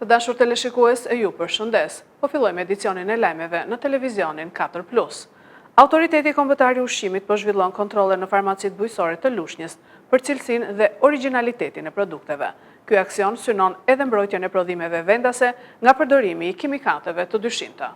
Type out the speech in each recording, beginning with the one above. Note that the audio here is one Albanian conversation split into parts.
Të dashur teleshikues, ju përshëndes. Po fillojmë edicionin e lajmeve në televizionin 4+. Autoriteti Kombëtar i Ushqimit po zhvillon kontrolle në farmacitë bujqësore të Lushnjës për cilësinë dhe origjinalitetin e produkteve. Ky aksion synon edhe mbrojtjen e prodhimeve vendase nga përdorimi i kimikateve të dyshimta.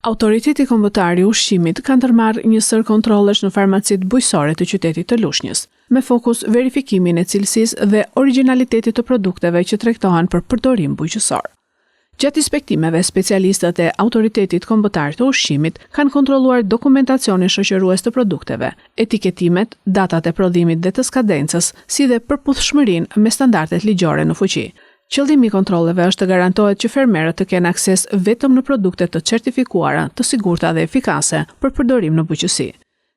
Autoriteti Kombëtar i Ushqimit ka ndërmarrë një sër kontrollesh në farmacitë bujqësore të qytetit të Lushnjës, me fokus verifikimin e cilësisë dhe origjinalitetit të produkteve që tregtohen për përdorim bujqësor. Gjatë inspektimeve, specialistët e Autoritetit Kombëtar të Ushqimit kanë kontrolluar dokumentacionin shoqërues të produkteve, etiketimet, datat e prodhimit dhe të skadencës, si dhe përputhshmërinë me standardet ligjore në fuqi. Qëllimi i kontrolleve është të garantohet që fermerët të kenë akses vetëm në produkte të certifikuara, të sigurta dhe efikase për përdorim në bujqësi.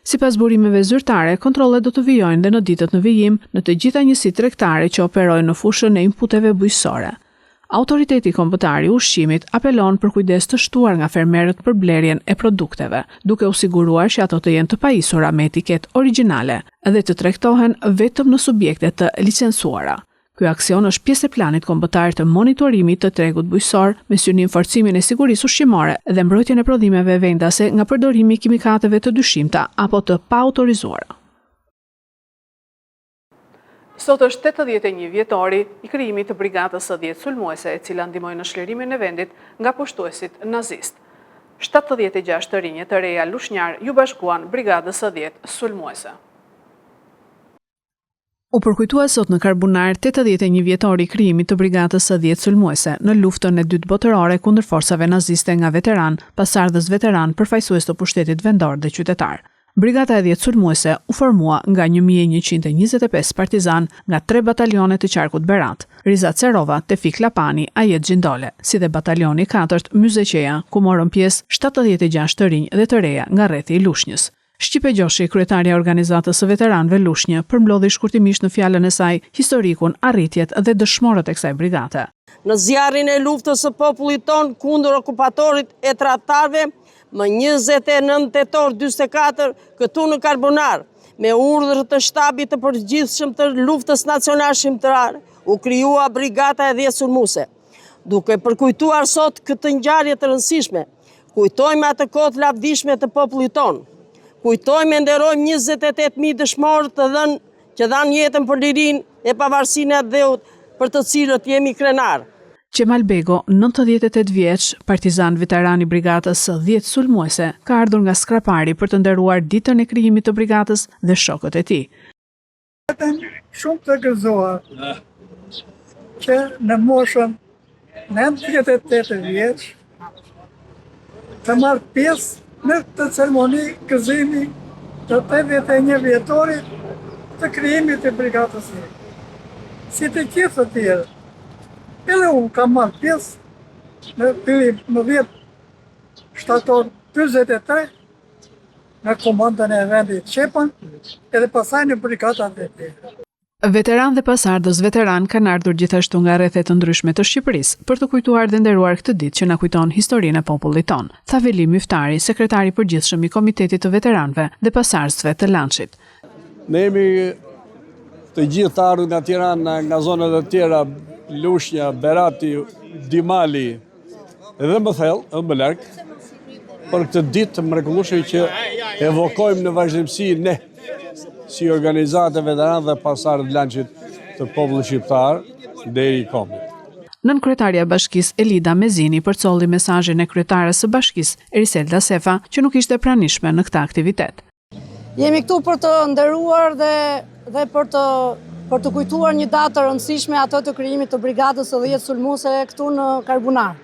Sipas burimeve zyrtare, kontrollet do të vijojnë dhe në ditët në vijim në të gjitha njësitë tregtare që operojnë në fushën e inputeve bujqësore. Autoriteti Kombëtar i Ushqimit apelon për kujdes të shtuar nga fermerët për blerjen e produkteve, duke u siguruar që ato të jenë të pajisura me etiketë origjinale dhe të tregtohen vetëm në subjekte të licencuara. Ky aksion është pjesë e planit kombëtar të monitorimit të tregut bujqësor me synim forcimin e sigurisë ushqimore dhe mbrojtjen e prodhimeve vendase nga përdorimi i kimikateve të dyshimta apo të paautorizuara. Sot është 81 vjetori i krijimit të brigadës së 10 sulmuese, e cila ndihmoi në shlirimin e vendit nga pushtuesit nazist. 76 të rinj të reja lushnjar ju bashkuan brigadës së 10 sulmuese. U përkujtua sot në Karbunar 81 vjetori i krijimit të brigadës së 10 sulmuese në luftën e dytë botërore kundër forcave naziste nga veteran, pasardhës veteran përfaqësues të pushtetit vendor dhe qytetar. Brigada e 10 sulmuese u formua nga 1125 partizan nga 3 batalione të qarkut Berat, Rizat Cerova, Tefik Lapani, Ajet Gjindole, si dhe batalioni 4 Myzeqeja, ku morën pjesë 76 të rinj dhe të reja nga rrethi i Lushnjës. Shqipe Gjoshi, kryetaria e organizatës së veteranëve Lushnjë, përmbledhi shkurtimisht në fjalën e saj historikun, arritjet dhe dëshmorët e kësaj brigade. Në zjarrin e luftës së popullit ton kundër okupatorit e tradhtarëve, më 29 tetor 44 këtu në Karbunar, me urdhër të shtabit të përgjithshëm të luftës nacionale shqiptare, u krijua brigada e 10 sulmuese. Duke përkujtuar sot këtë ngjarje të rëndësishme, kujtojmë atë kohë lavdishme të popullit ton. Kujtojmë e nderojmë 28.000 dëshmorë të dhënë që dhanë jetën për lirinë e pavarësinë e dheut për të cilët jemi krenar. Qemal Bego, 98 vjeç, partizan veteran i brigadës së 10 sulmuese, ka ardhur nga Skrapari për të nderuar ditën e krijimit të brigadës dhe shokët e tij. Shumë të gëzuar që në moshën 98 vjeç të marrë pjesë në të ceremoni gëzimi të 81 vjetorit të krijimit të brigadës së 10. Si të gjithë të tjerë, edhe unë kam marrë pjesë në fillim në 10 shtator 43 në komandën e vendit Qepan edhe pasaj në brigadat e tjera. Veteran dhe pasardhës veteran kanë ardhur gjithashtu nga rrethet të ndryshme të Shqipërisë për të kujtuar dhe nderuar këtë ditë që na kujton historinë e popullit ton. Tha Veli Myftari, sekretari i përgjithshëm i Komitetit të Veteranëve dhe Pasardhësve të Lançit. Ne jemi të gjithë ardhur nga Tirana, nga zonat e tjera, Lushnja, Berati, Dimali dhe më thellë, edhe më larg, për këtë ditë të mrekullueshme që evokojmë në vazhdimsi ne si organizatë veteranë dhe pasardhë Lançit të popullit shqiptar deri i kombit. Nën kryetaria e bashkisë Elida Mezini përcolli mesazhin e kryetares së bashkisë Eriselda Sefa që nuk ishte pranishme në këtë aktivitet. Jemi këtu për të nderuar dhe për të kujtuar një datë të rëndësishme, atë të krijimit të brigadës së 10 sulmuese këtu në Karbunar.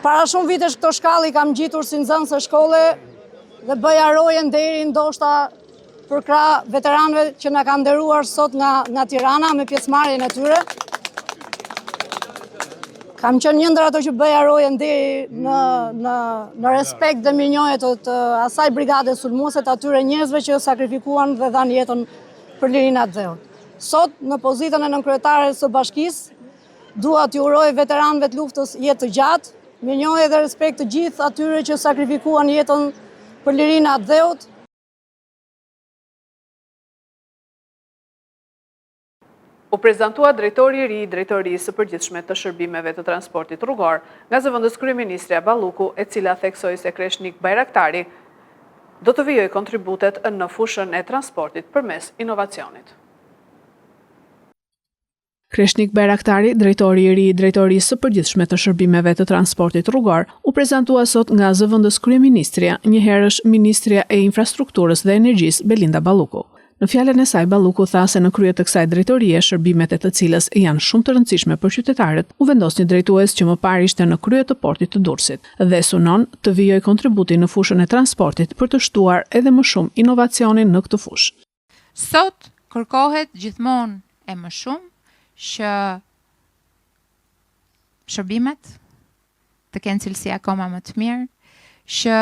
Para shumë vitesh këto shkallë i kam gjitur si nxënëse shkolle dhe bëja roje deri ndoshta për krah veteranëve që na kanë nderuar sot nga Tirana me pjesëmarrjen e tyre. Kam qenë një ndër ato që bëja roje deri në respekt dhe mirënjohje të asaj brigade sulmuese, të atyre njerëzve që sakrifikuan dhe dhanë jetën për lirinë e dheut. Sot në pozitën e nënkryetares së bashkisë, dua t'ju uroj veteranëve të luftës jetë të gjatë, mirënjohje dhe respekt të gjithë atyre që sakrifikuan jetën për lirinë e dheut. U prezantua drejtori i ri i Drejtorisë së Përgjithshme të Shërbimeve të Transportit Rrugor nga zëvendës kryeministrja Balluku, e cila theksoi se Kreshnik Bajraktari do të vijojë kontributet në fushën e transportit përmes inovacionit. Kreshnik Bajraktari, drejtori i ri i Drejtorisë së Përgjithshme të Shërbimeve të Transportit Rrugor, u prezantua sot nga zëvendës kryeministrja, njëherësh ministrja e Infrastrukturës dhe Energjisë Belinda Balluku. Në fjalën e saj, Balluku tha se në krye të kësaj drejtorie, shërbimet e të cilës janë shumë të rëndësishme për qytetarët, u vendos një drejtues që më parë ishte në krye të portit të Durrësit dhe synon të vijojë kontributi në fushën e transportit për të shtuar edhe më shumë inovacionin në këtë fushë. Sot kërkohet gjithmonë e më shumë që shërbimet të kenë cilësi akoma më të mirë, që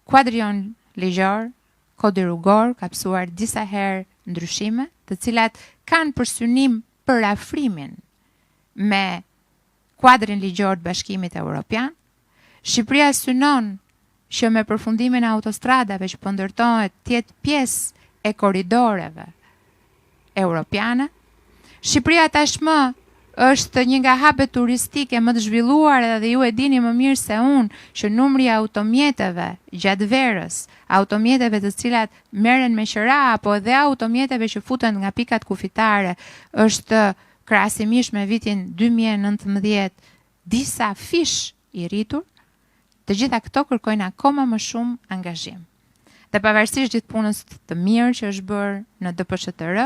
kuadrion ligjor, kodi rrugor ka pësuar disa herë ndryshime, të cilat kanë për synim përafrimin me kuadrin ligjor të Bashkimit Evropian. Shqipëria synon që me përfundimin e autostradave që po ndërtohet të jetë pjesë e korridoreve europiane. Shqipëria tashmë është një nga hapet turistike më të zhvilluara dhe ju e dini më mirë se unë që numri i automjeteve gjatë verës, automjeteve të cilat merren me qira apo edhe automjeteve që futen nga pikat kufitare është krahasimisht me vitin 2019 disa fish i rritur. Të gjitha këto kërkojnë akoma më shumë angazhim. Dhe pavarësisht gjithë punës të mirë që është bërë në DPSHTR,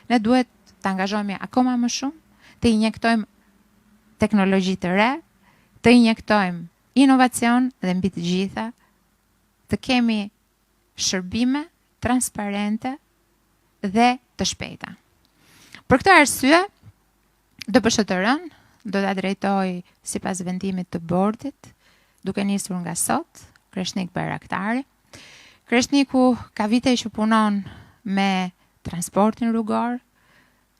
ne duhet të angazhohemi akoma më shumë, të injektojmë teknologji të re, të injektojmë inovacion dhe mbi të gjitha, të kemi shërbime transparente dhe të shpejta. Për këtë arsye, DPSHTR-n do ta drejtoj sipas vendimit të bordit, duke nisur nga sot, Kreshnik Bajraktari. Kreshniku ka vite që punon me transportin rrugor,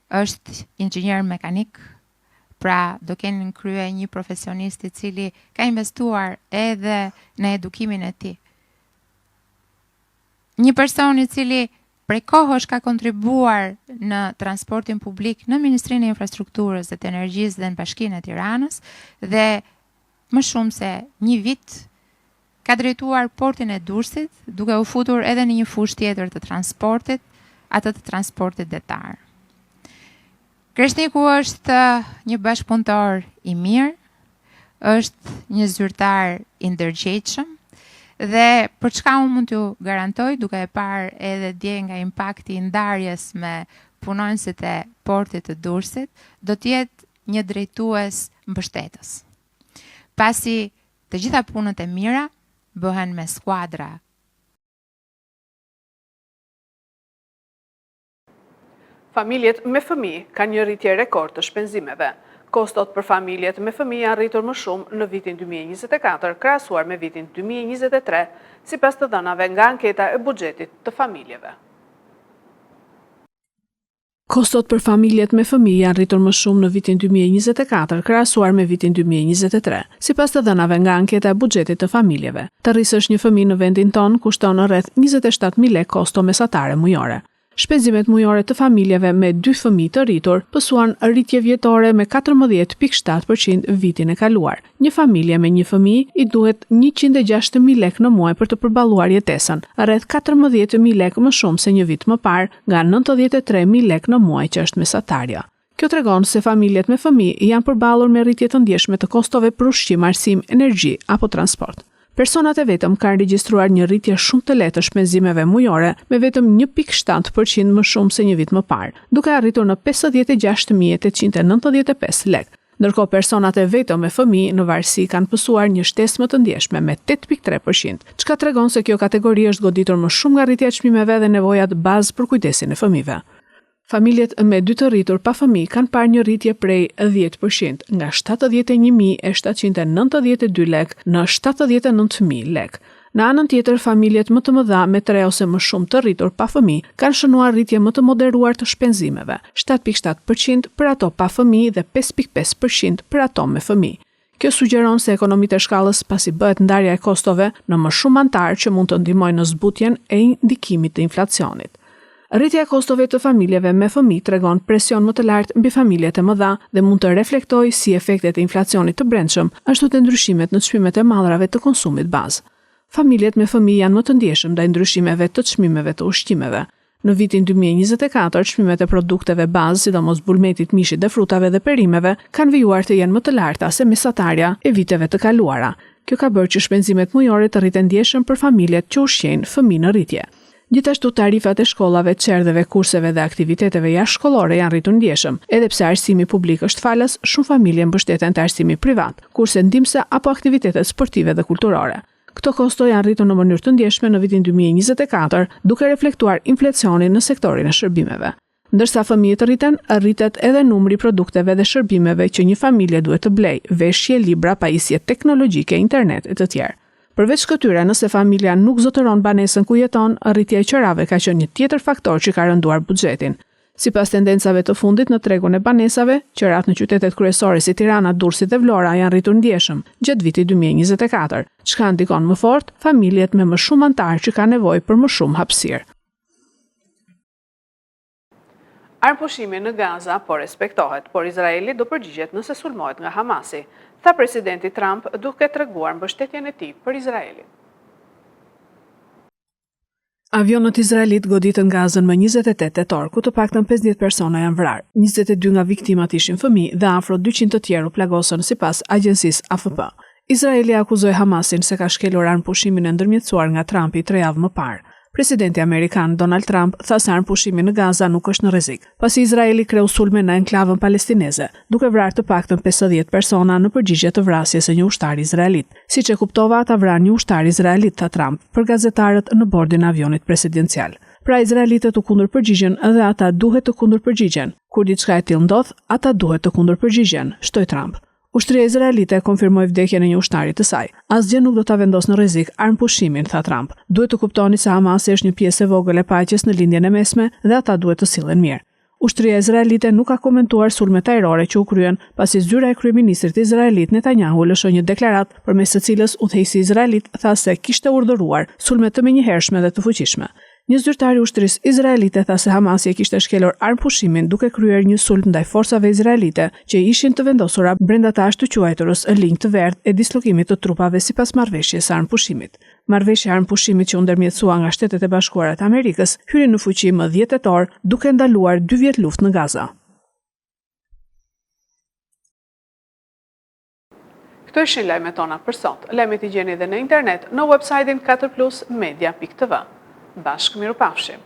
është inxhinier mekanik, pra do keni në krye një profesionist i cili ka investuar edhe në edukimin e tij. Një person i cili prej kohësh ka kontribuar në transportin publik në Ministrinë e Infrastrukturës dhe të Energjisë dhe në Bashkinë e Tiranës dhe më shumë se një vit ka drejtuar portin e Durrësit, duke u futur edhe në një fushë tjetër të transportit, atë të transportit detar. Kreshniku është një bashkëpunëtor i mirë, është një zyrtar i ndërgjegjshëm dhe për çka unë mund t'ju garantoj, duke e parë edhe dje nga impakti i ndarjes me punonësit e portit të Durrësit, do të jetë një drejtues mbështetës. Pasi të gjitha punët e mira bëhen me skuadra. Familjet me fëmijë kanë një rritje rekord të shpenzimeve. Kostot për familjet me fëmijë janë rritur më shumë në vitin 2024 krahasuar me vitin 2023, sipas të dhënave nga anketa e buxhetit të familjeve. Kostot për familjet me fëmijë janë rritur më shumë në vitin 2024 krahasuar me vitin 2023, sipas të dhënave nga anketa e buxhetit të familjeve. Të rrisësh një fëmijë në vendin ton kushton rreth 27.000 lekë kosto mesatare mujore. Shpenzimet mujore të familjeve me 2 fëmijë të rritur pësuan rritje vjetore me 14.7% vitin e kaluar. Një familje me 1 fëmijë i duhet 106.000 lekë në muaj për të përballuar jetesën, rreth 14.000 lekë më shumë se një vit më parë, nga 93.000 lekë në muaj që është mesatarja. Kjo tregon se familjet me fëmijë janë përballur me rritje të ndjeshme të kostove për ushqim, arsim, energji apo transport. Personat e vetëm kanë regjistruar një rritje shumë të lehtë të shpenzimeve mujore me vetëm 1.7% më shumë se një vit më parë, duke arritur në 56.895 lekë. Ndërkohë personat e vetëm me fëmijë në varësi kanë pësuar një shtesë më të ndjeshme me 8.3%, çka tregon se kjo kategori është goditur më shumë nga rritja e çmimeve dhe nevojat bazë për kujdesin e fëmijëve. Familjet me 2 të rritur pa fëmijë kanë parë një rritje prej 10%, nga 71.792 lekë në 79.000 lekë. Në anën tjetër, familjet më të mëdha me 3 ose më shumë të rritur pa fëmijë kanë shënuar rritje më të moderuar të shpenzimeve, 7.7% për ato pa fëmijë dhe 5.5% për ato me fëmijë. Kjo sugjeron se ekonomitë e shkallës pasi bëhet ndarja e kostove në më shumë antarë që mund të ndihmojnë në zbutjen e ndikimit të inflacionit. Rritja e kostove të familjeve me fëmijë tregon presion më të lartë mbi familjet e mëdha dhe mund të reflektojë si efektet e inflacionit të brendshëm, ashtu të ndryshimet në çmimet e mallrave të konsumit bazë. Familjet me fëmijë janë më të ndjeshëm ndaj ndryshimeve të çmimeve të ushqimeve. Në vitin 2024, çmimet e produkteve bazë, sidomos bulmetit, mishit dhe frutave dhe perimeve, kanë vijuar të jenë më të larta se mesatarja e viteve të kaluara. Kjo ka bërë që shpenzimet mujore të rriten ndjeshëm për familjet që ushqejnë fëmijë në rritje. Gjithashtu tarifat e shkollave, çerdheve, kurseve dhe aktiviteteve jashtëshkollore janë rritur ndjeshëm. Edhe pse arsimi publik është falas, shumë familje mbështeten te arsimi privat, kurse ndihmëse apo aktivitetet sportive dhe kulturore. Këto kosto janë rritur në mënyrë të ndjeshme në vitin 2024, duke reflektuar inflacionin në sektorin e shërbimeve. Ndërsa fëmijët rritet edhe numri produkteve dhe shërbimeve që një familje duhet të blejë, veshje, libra, pajisje teknologjike, internet e të tjerë. Përveç këtyre, nëse familja nuk zotëron banesën ku jeton, rritja e qërave ka qenë një tjetër faktor që ka rënduar buxhetin. Sipas tendencave të fundit në tregun e banesave, qërat në qytetet kryesore si Tirana, Durrësi dhe Vlora janë rritur ndjeshëm gjatë vitit 2024, çka ndikon më fort familjet me më shumë anëtar që kanë nevojë për më shumë hapësirë. Armpushimi në Gaza po respektohet, por Izraeli do përgjigjet nëse sulmohet nga Hamasi, tha presidenti Trump duke treguar mbështetjen e tij për Izraelin. Avionët izraelit goditën Gazën më 28 tetor, ku të paktën 50 persona janë vrarë. 22 nga viktimat ishin fëmijë dhe afro 200 të tjerë u plagosën sipas agjensisë AFP. Izraeli akuzoi Hamasin se ka shkelur armpushimin e ndërmjetësuar nga Trumpi 3 javë më parë. Presidenti Amerikan Donald Trump tha se armpushimi në Gaza nuk është në rrezik, pasi Izraeli kreu sulme në enklavën palestineze, duke vrarë të paktën 50 persona në përgjigje të vrasjes së një ushtari izraelit. Siç e kuptova, ata vranë një ushtar izraelit, tha Trump për gazetarët në bordin e avionit presidencial. Pra izraelitët u kundërpërgjigjen dhe ata duhet të kundërpërgjigjen. Kur diçka e tillë ndodh, ata duhet të kundërpërgjigjen, shtoi Trump. Ushtria izraelite konfirmoi vdekjen e një ushtari të saj. Asgjë nuk do ta vendos në rrezik armpushimin, tha Trump. Duhet të kuptoni se Hamasi është një pjesë e vogël e paqes në lindjen e mesme dhe ata duhet të sillen mirë. Ushtria izraelite nuk ka komentuar sulmet ajrore që u kryen, pasi zyra e kryeministrit izraelit Netanyahu lëshoi një deklaratë përmes së cilës udhëheqësi izraelit tha se kishte urdhëruar sulme të menjëhershme dhe të fuqishme. Një zyrtar i ushtrisë izraelite tha se Hamasi e kishte shkelur armpushimin duke kryer një sulm ndaj forcave izraelite që ishin të vendosura brenda të ashtu quajturës linjë të verdhë e dislokimit të trupave sipas marrëveshjes së armpushimit. Marrëveshja e armpushimit që u ndërmjetësua nga Shtetet e Bashkuara të Amerikës hyri në fuqi më 10 tetor, duke ndaluar 2 vjet luftë në Gaza. Këto ishin lajmet tona për sot. Lajmet i gjeni edhe në internet në website-in 4plusmedia.tv. Bashkë mirupafshim.